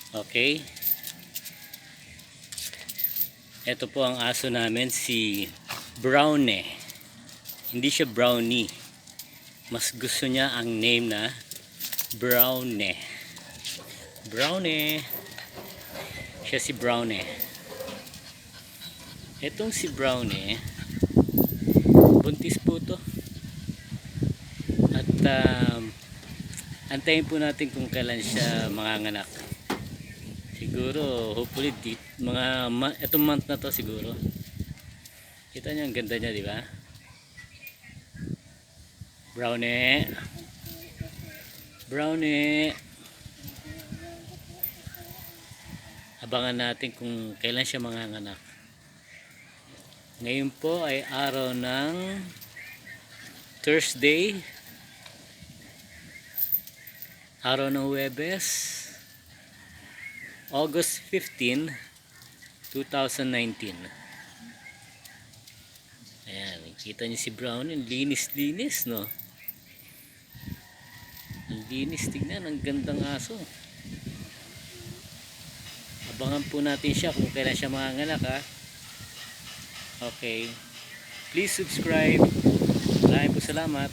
Okay. Ito po ang aso namin, si Brownie. Hindi siya Brownie. Mas gusto niya ang name na Brownie. Brownie. Siya si Brownie. Itong si Brownie, buntis po to. At antayin po natin kung kailan siya manganganak. Siguro, hopefully, itong month na to siguro. Kita niyo ang ganda niya, di ba? Brownie. Brownie. Abangan natin kung kailan siya manganganak. Ngayon po ay araw ng Thursday. Araw ng Huwebes. August 15, 2019. Ayan, kita niyo si Brown, linis-linis, no? Ang linis, tignan, ang gandang aso. Abangan po natin siya kung kailan siya manganganak, ha? Okay. Please subscribe. Maraming po salamat.